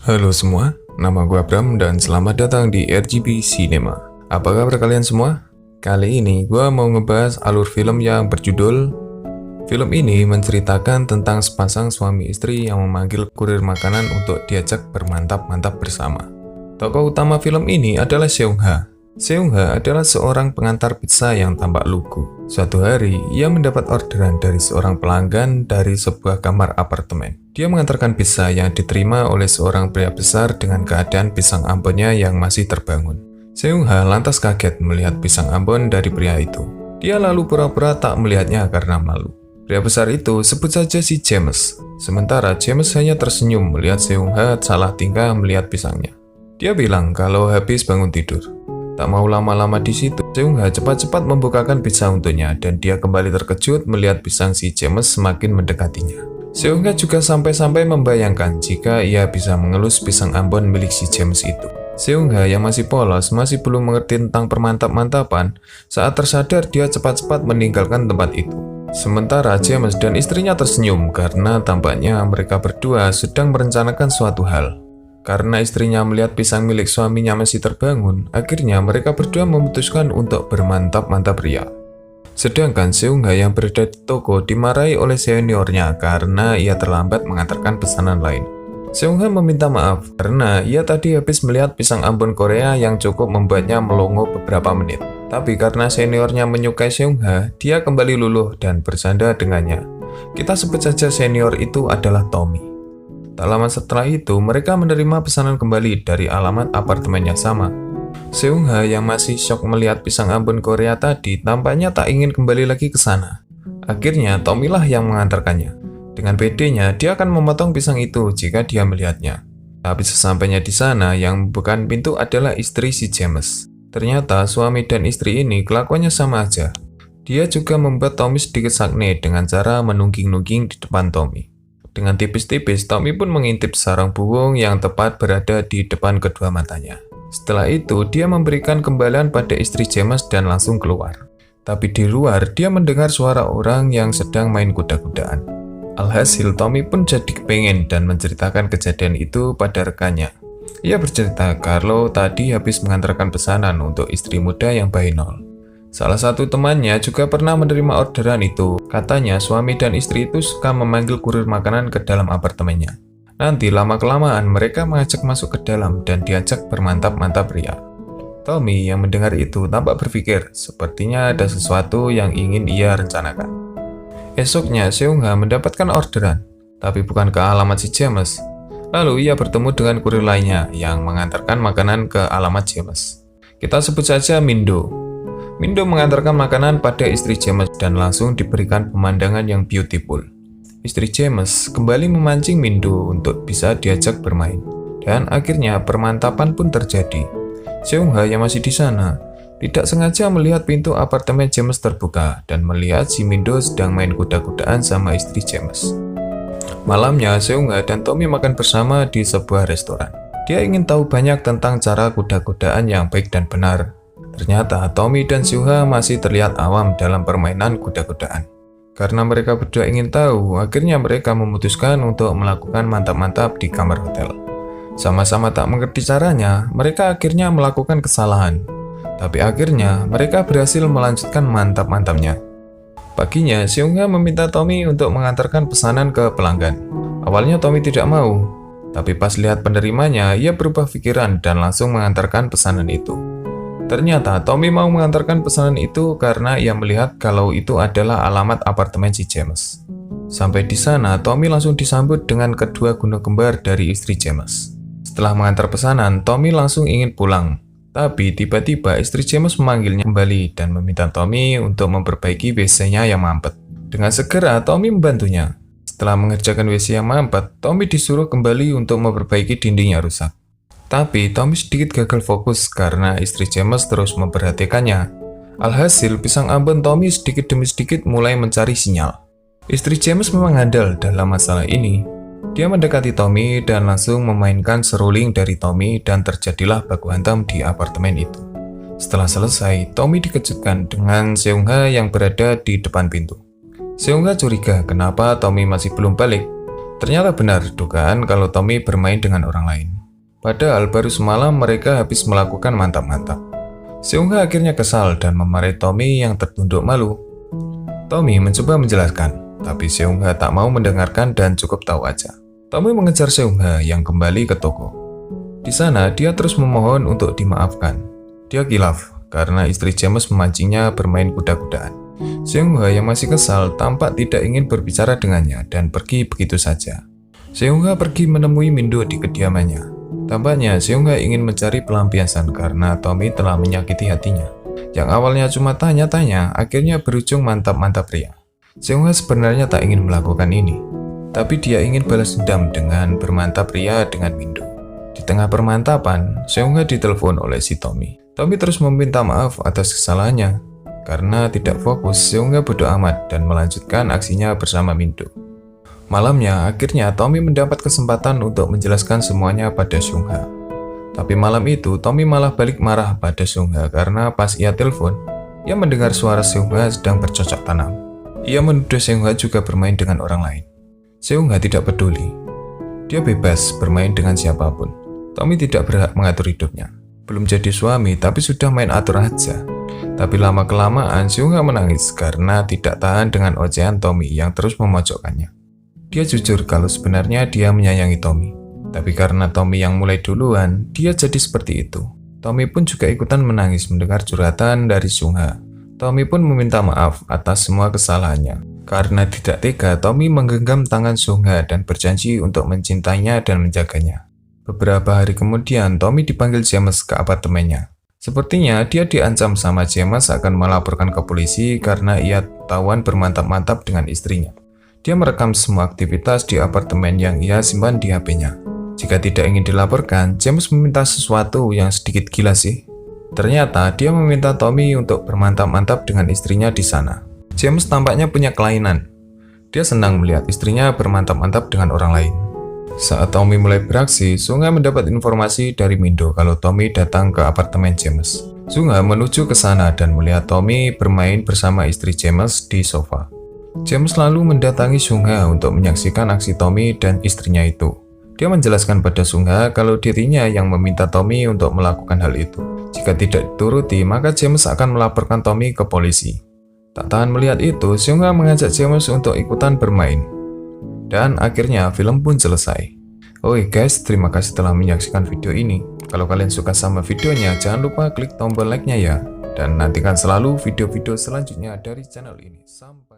Halo semua, nama gue Abram dan selamat datang di RGB Cinema. Apa kabar kalian semua? Kali ini gue mau ngebahas alur film yang berjudul. Film ini menceritakan tentang sepasang suami istri yang memanggil kurir makanan untuk diajak bermantap-mantap bersama. Tokoh utama film ini adalah Seung-ha. Seung-ha adalah seorang pengantar pizza yang tampak lugu. Suatu hari, ia mendapat orderan dari seorang pelanggan dari sebuah kamar apartemen. Dia mengantarkan pizza yang diterima oleh seorang pria besar dengan keadaan pisang ambonnya yang masih terbangun. Seung-ha lantas kaget melihat pisang ambon dari pria itu. Dia lalu pura-pura tak melihatnya karena malu. Pria besar itu sebut saja si James. Sementara James hanya tersenyum melihat Seung-ha salah tingkah melihat pisangnya. Dia bilang kalau habis bangun tidur. Tak mau lama-lama di situ, Seung-ha cepat-cepat membukakan pizza untuknya dan dia kembali terkejut melihat pisang si James semakin mendekatinya. Seung-ha juga sampai-sampai membayangkan jika ia bisa mengelus pisang ambon milik si James itu. Seung-ha yang masih polos masih belum mengerti tentang permantap-mantapan, saat tersadar dia cepat-cepat meninggalkan tempat itu. Sementara James dan istrinya tersenyum karena tampaknya mereka berdua sedang merencanakan suatu hal. Karena istrinya melihat pisang milik suaminya masih terbangun, akhirnya mereka berdua memutuskan untuk bermantap-mantap ria. Sedangkan Seung-ha yang berada di toko dimarahi oleh seniornya karena ia terlambat mengantarkan pesanan lain. Seung-ha meminta maaf karena ia tadi habis melihat pisang ambon Korea yang cukup membuatnya melongo beberapa menit. Tapi karena seniornya menyukai Seung-ha, dia kembali luluh dan bersandar dengannya. Kita sebut saja senior itu adalah Tommy. Tak lama setelah itu, mereka menerima pesanan kembali dari alamat apartemen yang sama. Seung-ha yang masih syok melihat pisang ambon Korea tadi tampaknya tak ingin kembali lagi ke sana. Akhirnya, Tommy lah yang mengantarkannya. Dengan pedenya, dia akan memotong pisang itu jika dia melihatnya. Tapi sesampainya di sana, yang membuka pintu adalah istri si James. Ternyata, suami dan istri ini kelakuannya sama aja. Dia juga membuat Tommy sedikit sakne dengan cara menungging-nungging di depan Tommy. Dengan tipis-tipis, Tommy pun mengintip sarang burung yang tepat berada di depan kedua matanya. Setelah itu, dia memberikan kembalian pada istri James dan langsung keluar. Tapi di luar, dia mendengar suara orang yang sedang main kuda-kudaan. Alhasil, Tommy pun jadi kepengen dan menceritakan kejadian itu pada rekannya. Ia bercerita kalau tadi habis mengantarkan pesanan untuk istri muda yang bainol. Salah satu temannya juga pernah menerima orderan itu. Katanya suami dan istri itu suka memanggil kurir makanan ke dalam apartemennya. Nanti lama-kelamaan mereka mengajak masuk ke dalam dan diajak bermantap-mantap ria. Tommy yang mendengar itu tampak berpikir sepertinya ada sesuatu yang ingin ia rencanakan. Esoknya Seung-ha mendapatkan orderan, tapi bukan ke alamat si James. Lalu ia bertemu dengan kurir lainnya yang mengantarkan makanan ke alamat James. Kita sebut saja Mindo. Mindo mengantarkan makanan pada istri James dan langsung diberikan pemandangan yang beautiful. Istri James kembali memancing Mindo untuk bisa diajak bermain. Dan akhirnya permantapan pun terjadi. Seung-ha yang masih di sana tidak sengaja melihat pintu apartemen James terbuka dan melihat si Mindo sedang main kuda-kudaan sama istri James. Malamnya Seung-ha dan Tommy makan bersama di sebuah restoran. Dia ingin tahu banyak tentang cara kuda-kudaan yang baik dan benar. Ternyata Tommy dan Seung-ha masih terlihat awam dalam permainan kuda-kudaan. Karena mereka berdua ingin tahu, akhirnya mereka memutuskan untuk melakukan mantap-mantap di kamar hotel. Sama-sama tak mengerti caranya, mereka akhirnya melakukan kesalahan. Tapi akhirnya mereka berhasil melanjutkan mantap-mantapnya. Paginya, Seung-ha meminta Tommy untuk mengantarkan pesanan ke pelanggan. Awalnya Tommy tidak mau, tapi pas lihat penerimanya, ia berubah pikiran dan langsung mengantarkan pesanan itu. Ternyata Tommy mau mengantarkan pesanan itu karena ia melihat kalau itu adalah alamat apartemen si James. Sampai di sana, Tommy langsung disambut dengan kedua gunung kembar dari istri James. Setelah mengantar pesanan, Tommy langsung ingin pulang. Tapi tiba-tiba istri James memanggilnya kembali dan meminta Tommy untuk memperbaiki WC-nya yang mampet. Dengan segera, Tommy membantunya. Setelah mengerjakan WC yang mampet, Tommy disuruh kembali untuk memperbaiki dinding yang rusak. Tapi Tommy sedikit gagal fokus karena istri James terus memperhatikannya. Alhasil, pisang ambon Tommy sedikit demi sedikit mulai mencari sinyal. Istri James memang handal dalam masalah ini. Dia mendekati Tommy dan langsung memainkan seruling dari Tommy dan terjadilah baku hantam di apartemen itu. Setelah selesai, Tommy dikejutkan dengan Seung-ha yang berada di depan pintu. Seung-ha curiga kenapa Tommy masih belum balik. Ternyata benar dugaan kalau Tommy bermain dengan orang lain. Padahal baru semalam mereka habis melakukan mantap-mantap. Seung-ha akhirnya kesal dan memarahi Tommy yang tertunduk malu. Tommy mencoba menjelaskan, tapi Seung-ha tak mau mendengarkan dan cukup tahu aja. Tommy mengejar Seung-ha yang kembali ke toko. Di sana, dia terus memohon untuk dimaafkan. Dia kilaf karena istri James memancingnya bermain kuda-kudaan. Seung-ha yang masih kesal tampak tidak ingin berbicara dengannya dan pergi begitu saja. Seung-ha pergi menemui Mindo di kediamannya. Tampaknya Seung-ha ingin mencari pelampiasan karena Tommy telah menyakiti hatinya. Yang awalnya cuma tanya-tanya, akhirnya berujung mantap-mantap pria. Seung-ha sebenarnya tak ingin melakukan ini, tapi dia ingin balas dendam dengan bermantap pria dengan Mindo. Di tengah permantapan, Seung-ha ditelepon oleh si Tommy. Tommy terus meminta maaf atas kesalahannya. Karena tidak fokus, Seung-ha bodo amat dan melanjutkan aksinya bersama Mindo. Malamnya, akhirnya Tommy mendapat kesempatan untuk menjelaskan semuanya pada Seung-ha. Tapi malam itu, Tommy malah balik marah pada Seung-ha karena pas ia telepon, ia mendengar suara Seung-ha sedang bercocok tanam. Ia menuduh Seung-ha juga bermain dengan orang lain. Seung-ha tidak peduli. Dia bebas bermain dengan siapapun. Tommy tidak berhak mengatur hidupnya. Belum jadi suami, tapi sudah main atur aja. Tapi lama-kelamaan, Seung-ha menangis karena tidak tahan dengan ocehan Tommy yang terus memojokkannya. Dia jujur kalau sebenarnya dia menyayangi Tommy. Tapi karena Tommy yang mulai duluan, dia jadi seperti itu. Tommy pun juga ikutan menangis mendengar curhatan dari Seung-ha. Tommy pun meminta maaf atas semua kesalahannya. Karena tidak tega, Tommy menggenggam tangan Seung-ha dan berjanji untuk mencintainya dan menjaganya. Beberapa hari kemudian, Tommy dipanggil James ke apartemennya. Sepertinya dia diancam sama James akan melaporkan ke polisi karena ia ketahuan bermantap-mantap dengan istrinya. Dia merekam semua aktivitas di apartemen yang ia simpan di HP-nya. Jika tidak ingin dilaporkan, James meminta sesuatu yang sedikit gila sih. Ternyata dia meminta Tommy untuk bermantap-mantap dengan istrinya di sana. James tampaknya punya kelainan. Dia senang melihat istrinya bermantap-mantap dengan orang lain. Saat Tommy mulai beraksi, Seung-ha mendapat informasi dari Mindo kalau Tommy datang ke apartemen James. Seung-ha menuju ke sana dan melihat Tommy bermain bersama istri James di sofa. James lalu mendatangi Seung-ha untuk menyaksikan aksi Tommy dan istrinya itu. Dia menjelaskan pada Seung-ha kalau dirinya yang meminta Tommy untuk melakukan hal itu. Jika tidak dituruti, maka James akan melaporkan Tommy ke polisi. Tak tahan melihat itu, Seung-ha mengajak James untuk ikutan bermain. Dan akhirnya film pun selesai. Oke guys, terima kasih telah menyaksikan video ini. Kalau kalian suka sama videonya, jangan lupa klik tombol like-nya ya. Dan nantikan selalu video-video selanjutnya dari channel ini. Sampai